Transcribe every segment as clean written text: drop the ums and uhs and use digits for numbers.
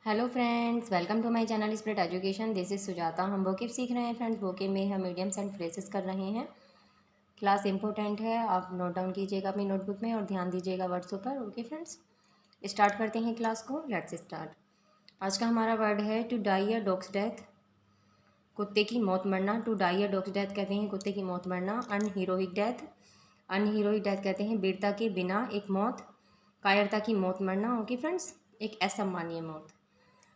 Hello friends, welcome to my channel spirit education. This is Sujata. हम vocab सीख रहे हैं फ्रेंड्स। वोकेब में हम मीडियम्स एंड फ्रेजेस कर रहे हैं। क्लास इंपॉर्टेंट है, आप नोट डाउन कीजिएगा अपनी नोटबुक में और ध्यान दीजिएगा वर्ड्सों पर। ओके फ्रेंड्स, स्टार्ट करते हैं क्लास को। Let's start. आज का हमारा वर्ड है to die a dog's death, कुत्ते की मौत मरना। To die a dog's death कहते हैं कुत्ते की मौत मरना। अनहीरोइक डेथ, अनहीरोइक डेथ कहते हैं वीरता के बिना एक मौत, कायरता की मौत मरना। ओके फ्रेंड्स, एक असम्मानीय मौत।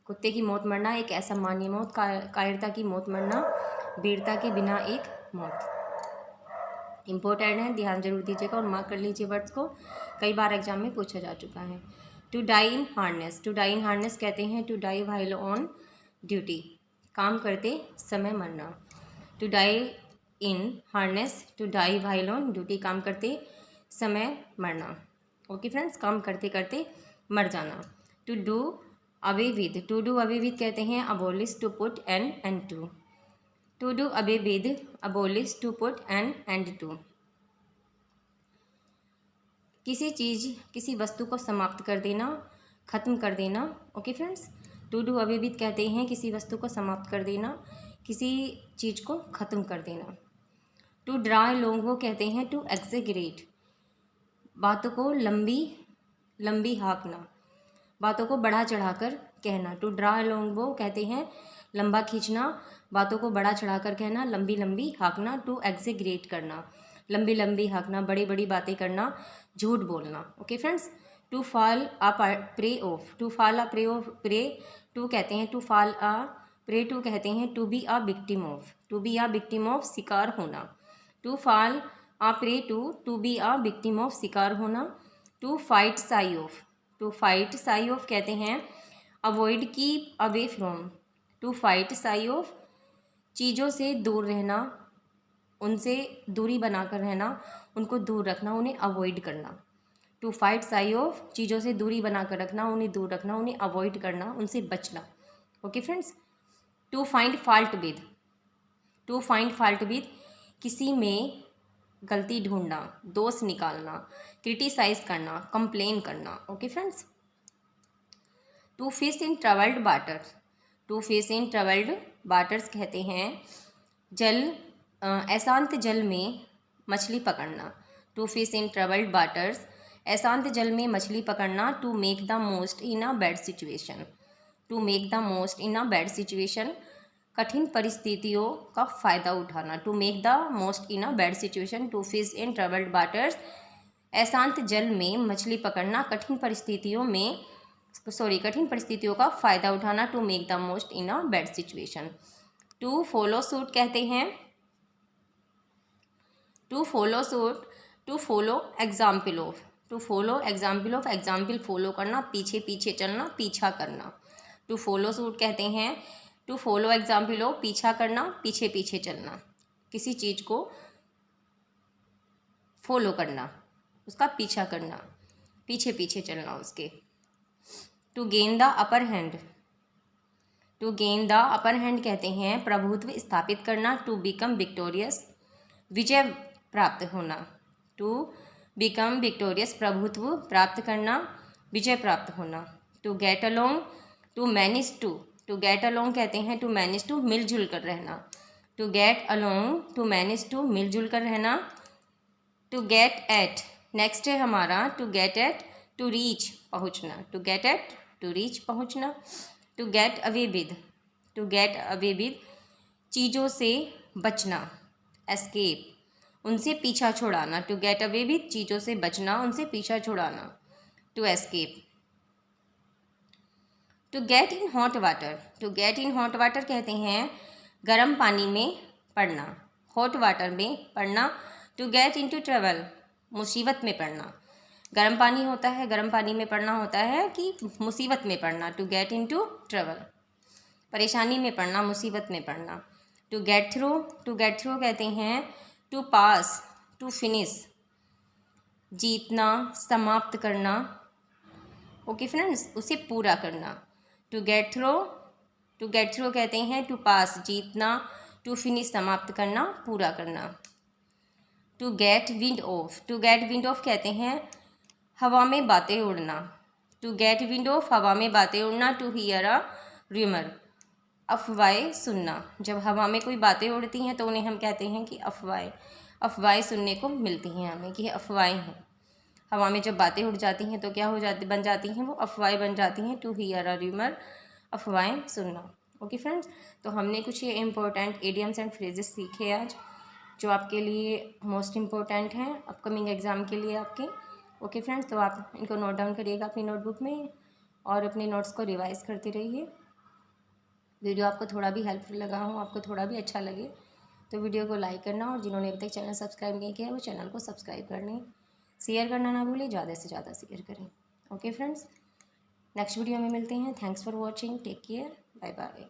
कुत्ते की मौत मरना एक असम्मानीय मौत, कायरता की मौत मरना, वीरता के बिना एक मौत। इम्पोर्टेंट है, ध्यान जरूर दीजिएगा और मार्क कर लीजिए वर्ड्स को, कई बार एग्जाम में पूछा जा चुका है। To die in harness, to die in harness कहते हैं to die while on duty, काम करते समय मरना। To die in harness, to die while on duty, काम करते समय मरना। ओके फ्रेंड्स, काम करते करते मर जाना। To do away with, to do away with कहते हैं abolish, to put an end to. To do away with, abolish, to put an end to. किसी चीज़, किसी वस्तु को समाप्त कर देना, ख़त्म कर देना। Okay friends, to do away with कहते हैं किसी वस्तु को समाप्त कर देना, किसी चीज़ को ख़त्म कर देना। टू ड्रा लॉन्ग कहते हैं टू एग्जेगरेट, बातों को लंबी लंबी हाँकना, बातों को बढ़ा चढ़ाकर कहना। टू ड्रा लॉन्ग बो कहते हैं लंबा खींचना, बातों को बढ़ा चढ़ाकर कहना, लंबी लंबी हाँकना। टू एग्जेगरेट करना, लंबी लंबी हाँकना, बड़ी बड़ी बातें करना, झूठ बोलना। Okay friends, to fall a prey of, to fall a prey of, prey to कहते हैं to fall a prey to कहते हैं to be a victim of, to be a victim of, शिकार होना। To fall a prey to be a victim of, शिकार होना। To fight shy of, to fight shy of कहते हैं avoid, keep away from. To fight shy of, चीज़ों से दूर रहना, उनसे दूरी बनाकर रहना, उनको दूर रखना, उन्हें अवॉइड करना। टू फाइट साई ऑफ, चीज़ों से दूरी बनाकर रखना, उन्हें दूर रखना, उन्हें अवॉइड करना, उनसे बचना। Okay friends, to find fault with, to find fault with, किसी में गलती ढूंढना, दोष निकालना, क्रिटिसाइज करना, कंप्लेन करना। Okay friends, to fish in troubled waters, to fish in troubled waters कहते हैं जल, अशांत जल में मछली पकड़ना। To fish in troubled waters, अशांत जल में मछली पकड़ना। To make the most in a bad situation, to make the most in a bad situation, कठिन परिस्थितियों का फ़ायदा उठाना। To make the most in a bad situation, to fish in troubled waters, अशांत जल में मछली पकड़ना, कठिन परिस्थितियों में कठिन परिस्थितियों का फ़ायदा उठाना। To make the most in a bad situation. To follow suit कहते हैं to follow suit, to follow example of, to follow example of, example follow करना, पीछे पीछे चलना, पीछा करना। टू फॉलो सूट कहते हैं टू फॉलो एग्जाम्पल ऑफ, पीछा करना, पीछे पीछे चलना, किसी चीज़ को फॉलो करना, उसका पीछा करना, पीछे पीछे चलना उसके। To gain the upper hand, to gain the upper hand कहते हैं प्रभुत्व स्थापित करना। टू बिकम विक्टोरियस, विजय प्राप्त होना। टू बिकम विक्टोरियस, प्रभुत्व प्राप्त करना, विजय प्राप्त होना। To get along, to manage to, to get along कहते हैं टू मैनेज टू, मिलजुल कर रहना। To get along, to manage to, मिलजुल कर रहना। टू गेट एट, नेक्स्ट है हमारा to get at, to reach पहुँचना। To get at, to reach पहुँचना। To get away with, to get away with, चीज़ों से बचना, एस्केप, उनसे पीछा छुड़ाना। टू गेट अवे विद, चीज़ों से बचना, उनसे पीछा छुड़ाना, to escape. To get in hot water, to get in hot water कहते हैं गर्म पानी में पड़ना, हॉट वाटर में पड़ना। To get into trouble, मुसीबत में पड़ना, गर्म पानी होता है, गर्म पानी में पड़ना होता है कि मुसीबत में पड़ना। To get into trouble, परेशानी में पड़ना, मुसीबत में पड़ना। To get through, to get through कहते हैं टू पास, टू फिनिश, जीतना, समाप्त करना। ओके फ्रेंड्स, उसे पूरा करना। To get through, to get through कहते हैं टू पास, जीतना, टू फिनिश, समाप्त करना, पूरा करना। To get wind off, to get wind off कहते हैं हवा में बातें उड़ना, टू गेट विंड ऑफ, हवा में बातें उड़ना। टू हियर अ र्यूमर, अफवाहें सुनना। जब हवा में कोई बातें उड़ती हैं तो उन्हें हम कहते हैं कि अफवाहें। अफवाहें सुनने को मिलती हैं हमें कि अफवाहें हैं। हवा में जब बातें उड़ जाती हैं तो क्या बन जाती हैं, वो अफवाहें बन जाती हैं। टू हियर अ र्यूमर, अफवाहें सुनना। ओके फ्रेंड्स, तो हमने कुछ ये इम्पोर्टेंट इडियम्स एंड फ्रेजेस सीखे आज, जो आपके लिए मोस्ट इम्पोर्टेंट हैं अपकमिंग एग्ज़ाम के लिए आपके। ओके फ्रेंड्स, तो आप इनको नोट डाउन करिएगा अपनी नोटबुक में और अपने नोट्स को रिवाइज करते रहिए। वीडियो आपको थोड़ा भी हेल्पफुल लगा हो, आपको थोड़ा भी अच्छा लगे तो वीडियो को लाइक करना, और जिन्होंने अभी तक चैनल सब्सक्राइब नहीं किया है वो चैनल को सब्सक्राइब कर लें। शेयर करना ना भूलें, ज़्यादा से ज़्यादा शेयर करें। ओके फ्रेंड्स, नेक्स्ट वीडियो में मिलते हैं। Thanks for watching, take care, bye bye.